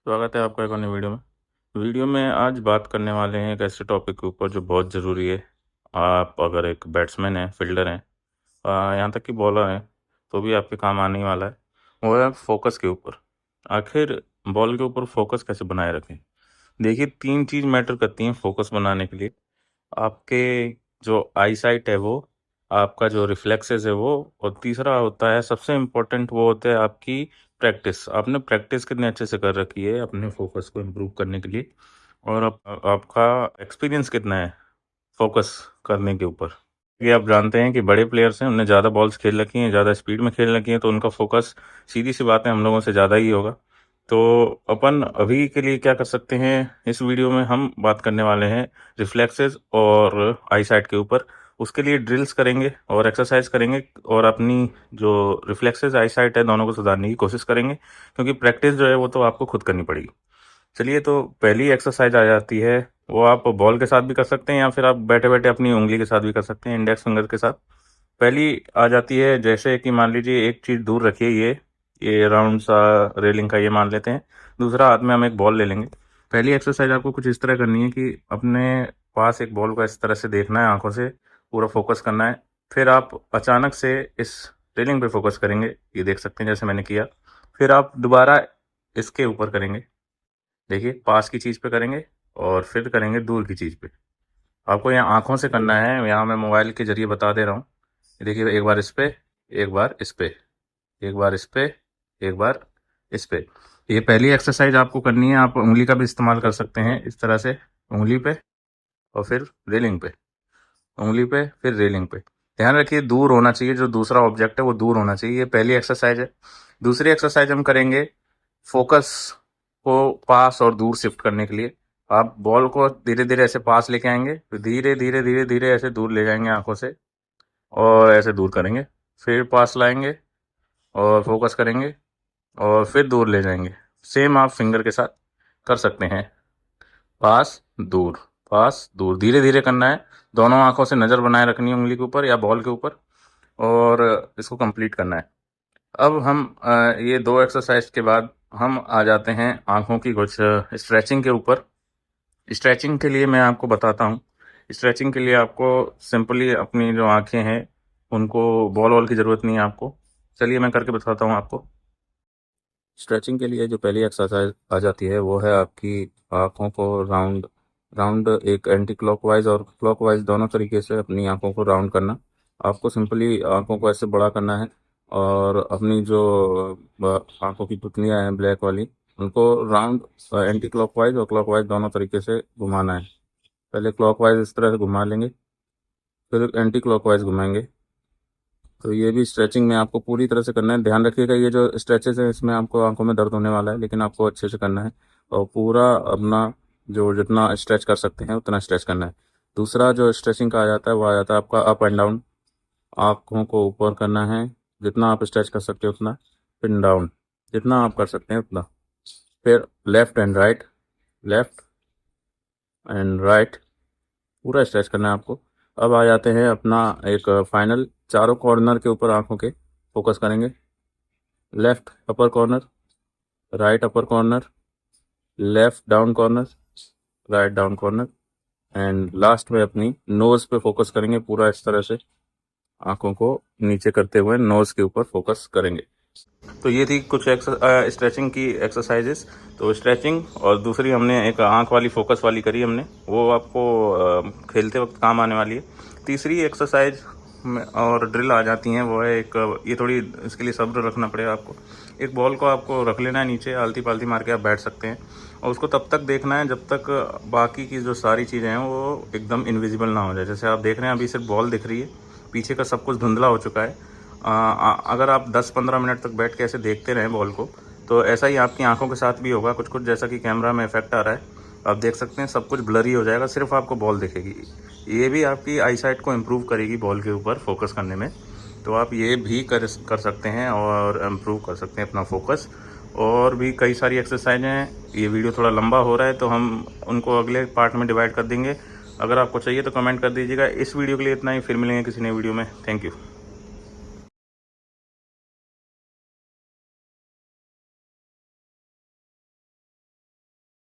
स्वागत है आपका एक और नई वीडियो में आज बात करने वाले हैं एक ऐसे टॉपिक के ऊपर जो बहुत ज़रूरी है। आप अगर एक बैट्समैन हैं, फील्डर हैं, यहाँ तक कि बॉलर हैं, तो भी आपके काम आने ही वाला है। वो है फोकस के ऊपर। आखिर बॉल के ऊपर फोकस कैसे बनाए रखें? देखिए, 3 चीज़ मैटर करती हैं फोकस बनाने के लिए। आपके जो आईसाइट है वो, आपका जो रिफ्लेक्सेस है वो, और तीसरा होता है सबसे इम्पोर्टेंट, वो होता है आपकी प्रैक्टिस। आपने प्रैक्टिस कितने अच्छे से कर रखी है अपने फोकस को इम्प्रूव करने के लिए, और आपका एक्सपीरियंस कितना है फोकस करने के ऊपर। ये आप जानते हैं कि बड़े प्लेयर्स हैं, उन्होंने ज़्यादा बॉल्स खेल रखी हैं, ज़्यादा स्पीड में खेल रखी हैं, तो उनका फोकस सीधी सी बात है हम लोगों से ज़्यादा ही होगा। तो अपन अभी के लिए क्या कर सकते हैं, इस वीडियो में हम बात करने वाले हैं रिफ्लेक्सेस और आईसाइट के ऊपर। उसके लिए ड्रिल्स करेंगे और एक्सरसाइज करेंगे, और अपनी जो रिफ्लेक्सेस आईसाइट है दोनों को सुधारने की कोशिश करेंगे, क्योंकि प्रैक्टिस जो है वो तो आपको खुद करनी पड़ेगी। चलिए, तो पहली एक्सरसाइज आ जाती है, वो आप बॉल के साथ भी कर सकते हैं या फिर आप बैठे बैठे अपनी उंगली के साथ भी कर सकते हैं, इंडेक्स फिंगर के साथ। पहली आ जाती है, जैसे कि मान लीजिए एक चीज़ दूर रखिए, ये राउंड सा रेलिंग का ये मान लेते हैं। दूसरा हाथ में हम एक बॉल ले लेंगे। पहली एक्सरसाइज आपको कुछ इस तरह करनी है कि अपने पास एक बॉल को इस तरह से देखना है, आंखों से पूरा फोकस करना है। फिर आप अचानक से इस रेलिंग पे फोकस करेंगे, ये देख सकते हैं जैसे मैंने किया। फिर आप दोबारा इसके ऊपर करेंगे, देखिए पास की चीज़ पे करेंगे, और फिर करेंगे दूर की चीज़ पे। आपको यहाँ आंखों से करना है, यहाँ मैं मोबाइल के जरिए बता दे रहा हूँ। देखिए, एक बार इस पे, एक बार इस पे, एक बार इस पे, एक बार इस पे। ये पहली एक्सरसाइज आपको करनी है। आप उंगली का भी इस्तेमाल कर सकते हैं इस तरह से, उंगली पे और फिर रेलिंग पे, उंगली पे फिर रेलिंग पे। ध्यान रखिए दूर होना चाहिए, जो दूसरा ऑब्जेक्ट है वो दूर होना चाहिए। ये पहली एक्सरसाइज है। दूसरी एक्सरसाइज हम करेंगे फोकस को पास और दूर शिफ्ट करने के लिए। आप बॉल को धीरे धीरे ऐसे पास लेके आएंगे, फिर धीरे धीरे धीरे धीरे ऐसे दूर ले जाएंगे आंखों से, और ऐसे दूर करेंगे। फिर पास लाएंगे और फोकस करेंगे, और फिर दूर ले जाएंगे। सेम आप फिंगर के साथ कर सकते हैं, पास दूर, पास दूर, धीरे धीरे करना है। दोनों आंखों से नज़र बनाए रखनी है उंगली के ऊपर या बॉल के ऊपर, और इसको कंप्लीट करना है। अब हम ये 2 एक्सरसाइज के बाद हम आ जाते हैं आंखों की कुछ स्ट्रेचिंग के ऊपर। स्ट्रेचिंग के लिए मैं आपको बताता हूँ। स्ट्रेचिंग के लिए आपको सिंपली अपनी जो आंखें हैं उनको, बॉल वॉल की ज़रूरत नहीं है आपको। चलिए मैं करके बताता हूँ आपको। स्ट्रेचिंग के लिए जो पहली एक्सरसाइज आ जाती है वो है आपकी आंखों को राउंड राउंड, एक एंटी क्लॉकवाइज और क्लॉकवाइज दोनों तरीके से अपनी आंखों को राउंड करना। आपको सिंपली आंखों को ऐसे बड़ा करना है, और अपनी जो आंखों की पुतलियाँ हैं ब्लैक वाली, उनको राउंड एंटी क्लॉकवाइज और क्लॉकवाइज दोनों तरीके से घुमाना है। पहले क्लॉकवाइज इस तरह से घुमा लेंगे, फिर एंटी क्लॉकवाइज घुमाएंगे। तो ये भी स्ट्रेचिंग में आपको पूरी तरह से करना है। ध्यान रखिएगा ये जो स्ट्रेचेस है इसमें आपको आंखों में दर्द होने वाला है, लेकिन आपको अच्छे से करना है, और पूरा अपना जो जितना स्ट्रेच कर सकते हैं उतना स्ट्रेच करना है। दूसरा जो स्ट्रेचिंग का आ जाता है वो आ जाता है आपका अप एंड डाउन। आंखों को ऊपर करना है, जितना आप स्ट्रेच कर सकते हैं उतना, फिर डाउन, जितना आप कर सकते हैं उतना, फिर left and right, left and right, पूरा स्ट्रेच करना है आपको। अब आ जाते हैं अपना एक फाइनल, चारों कॉर्नर के ऊपर आंखों के फोकस करेंगे। Left upper corner, right upper corner, left down corner, write down corner, and last में अपनी नोज़ पे फोकस करेंगे। पूरा इस तरह से आंखों को नीचे करते हुए नोज़ के ऊपर फोकस करेंगे। तो ये थी कुछ स्ट्रेचिंग की एक्सरसाइजेस। तो स्ट्रेचिंग, और दूसरी हमने एक आंख वाली फोकस वाली करी हमने, वो आपको खेलते वक्त काम आने वाली है। तीसरी एक्सरसाइज में और ड्रिल आ जाती हैं, वो है एक, ये थोड़ी इसके लिए सब्र रखना पड़ेगा आपको। एक बॉल को आपको रख लेना है नीचे, आलती पालती मार के आप बैठ सकते हैं, और उसको तब तक देखना है जब तक बाकी की जो सारी चीज़ें हैं वो एकदम इनविजिबल ना हो जाए। जैसे आप देख रहे हैं अभी सिर्फ बॉल दिख रही है, पीछे का सब कुछ धुंधला हो चुका है। अगर आप 10-15 मिनट तक बैठ के ऐसे देखते रहें बॉल को, तो ऐसा ही आपकी आंखों के साथ भी होगा कुछ कुछ, जैसा कि कैमरा में इफेक्ट आ रहा है। आप देख सकते हैं सब कुछ ब्लरी हो जाएगा, सिर्फ आपको बॉल दिखेगी। ये भी आपकी आईसाइट को इम्प्रूव करेगी बॉल के ऊपर फोकस करने में। तो आप ये भी कर सकते हैं और इम्प्रूव कर सकते हैं अपना फोकस। और भी कई सारी एक्सरसाइज हैं। ये वीडियो थोड़ा लंबा हो रहा है तो हम उनको अगले पार्ट में डिवाइड कर देंगे। अगर आपको चाहिए तो कमेंट कर दीजिएगा। इस वीडियो के लिए इतना ही, फिर मिलेंगे किसी नई वीडियो में। Thank you.